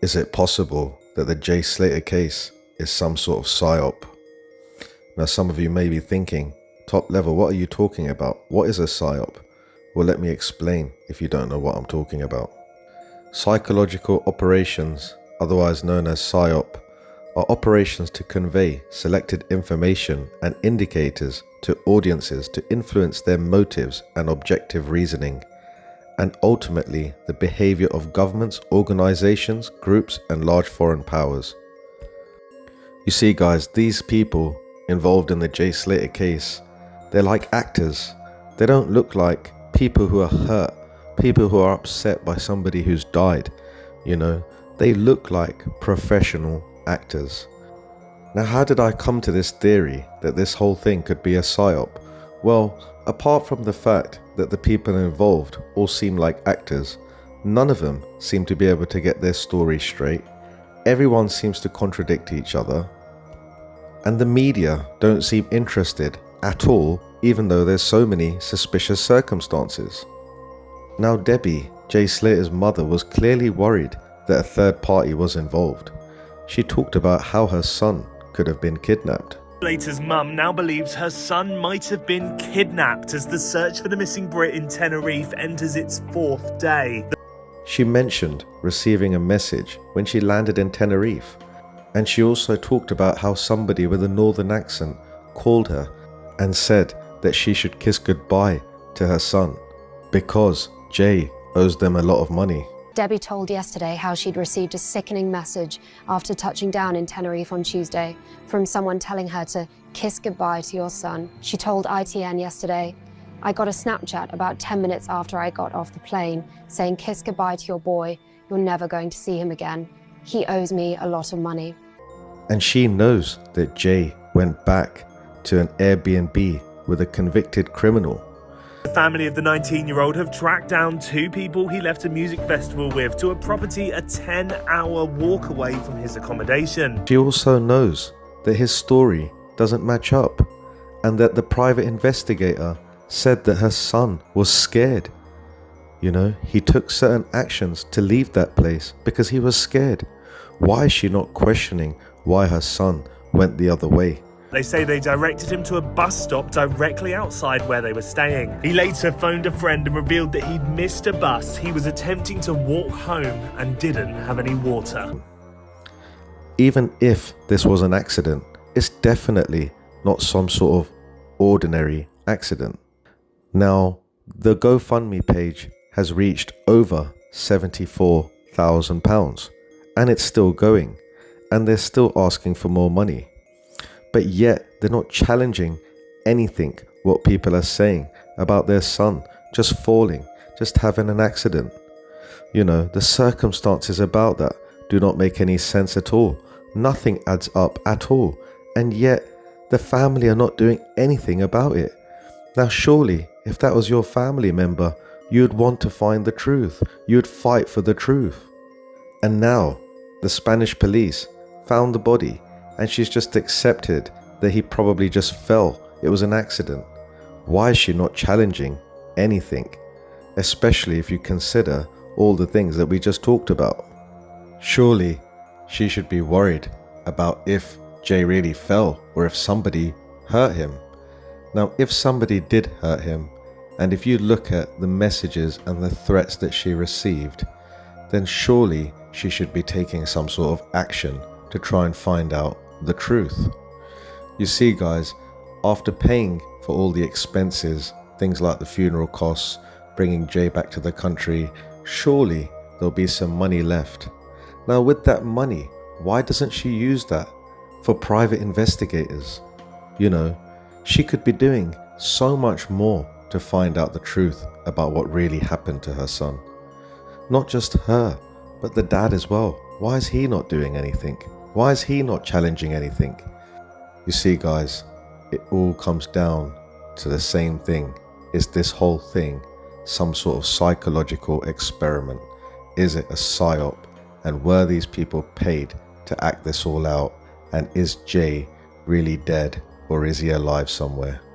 Is it possible that the Jay Slater case is some sort of PSYOP? Now some of you may be thinking, top level, what are you talking about? What is a PSYOP? Well, let me explain if you don't know what I'm talking about. Psychological operations, otherwise known as PSYOP, are operations to convey selected information and indicators to audiences to influence their motives and objective reasoning, and ultimately the behavior of governments, organizations, groups, and large foreign powers. You see, guys, these people involved in the Jay Slater case, they're like actors. They don't look like people who are hurt, people who are upset by somebody who's died. They look like professional actors. Now, how did I come to this theory that this whole thing could be a PSYOP? Well, apart from the fact that the people involved all seem like actors, none of them seem to be able to get their story straight. Everyone seems to contradict each other. And the media don't seem interested at all, even though there's so many suspicious circumstances. Now Debbie, Jay Slater's mother, was clearly worried that a third party was involved. She talked about how her son could have been kidnapped. Slater's mum now believes her son might have been kidnapped as the search for the missing Brit in Tenerife enters its 4th day. She mentioned receiving a message when she landed in Tenerife, and she also talked about how somebody with a northern accent called her and said that she should kiss goodbye to her son because Jay owes them a lot of money. Debbie told yesterday how she'd received a sickening message after touching down in Tenerife on Tuesday from someone telling her to kiss goodbye to your son. She told ITN yesterday, "I got a Snapchat about 10 minutes after I got off the plane saying kiss goodbye to your boy. You're never going to see him again. He owes me a lot of money." And she knows that Jay went back to an Airbnb with a convicted criminal. The family of the 19-year-old have tracked down 2 people he left a music festival with to a property a 10-hour walk away from his accommodation. She also knows that his story doesn't match up and that the private investigator said that her son was scared. He took certain actions to leave that place because he was scared. Why is she not questioning why her son went the other way? They say they directed him to a bus stop directly outside where they were staying. He later phoned a friend and revealed that he'd missed a bus. He was attempting to walk home and didn't have any water. Even if this was an accident, it's definitely not some sort of ordinary accident. Now, the GoFundMe page has reached over £74,000 and it's still going, and they're still asking for more money. But yet they're not challenging anything what people are saying about their son just falling, just having an accident. The circumstances about that do not make any sense at all. Nothing adds up at all. And yet the family are not doing anything about it. Now surely if that was your family member, you'd want to find the truth. You'd fight for the truth. And now the Spanish police found the body, and she's just accepted that he probably just fell. It was an accident. Why is she not challenging anything? Especially if you consider all the things that we just talked about. Surely she should be worried about if Jay really fell or if somebody hurt him. Now, if somebody did hurt him, and if you look at the messages and the threats that she received, then surely she should be taking some sort of action to try and find out the truth. You see, guys, after paying for all the expenses, things like the funeral costs, bringing Jay back to the country, surely there'll be some money left. Now with that money, why doesn't she use that for private investigators? She could be doing so much more to find out the truth about what really happened to her son. Not just her, but the dad as well. Why is he not doing anything? Why is he not challenging anything? You see, guys, it all comes down to the same thing. Is this whole thing some sort of psychological experiment? Is it a PSYOP? And were these people paid to act this all out? And is Jay really dead, or is he alive somewhere?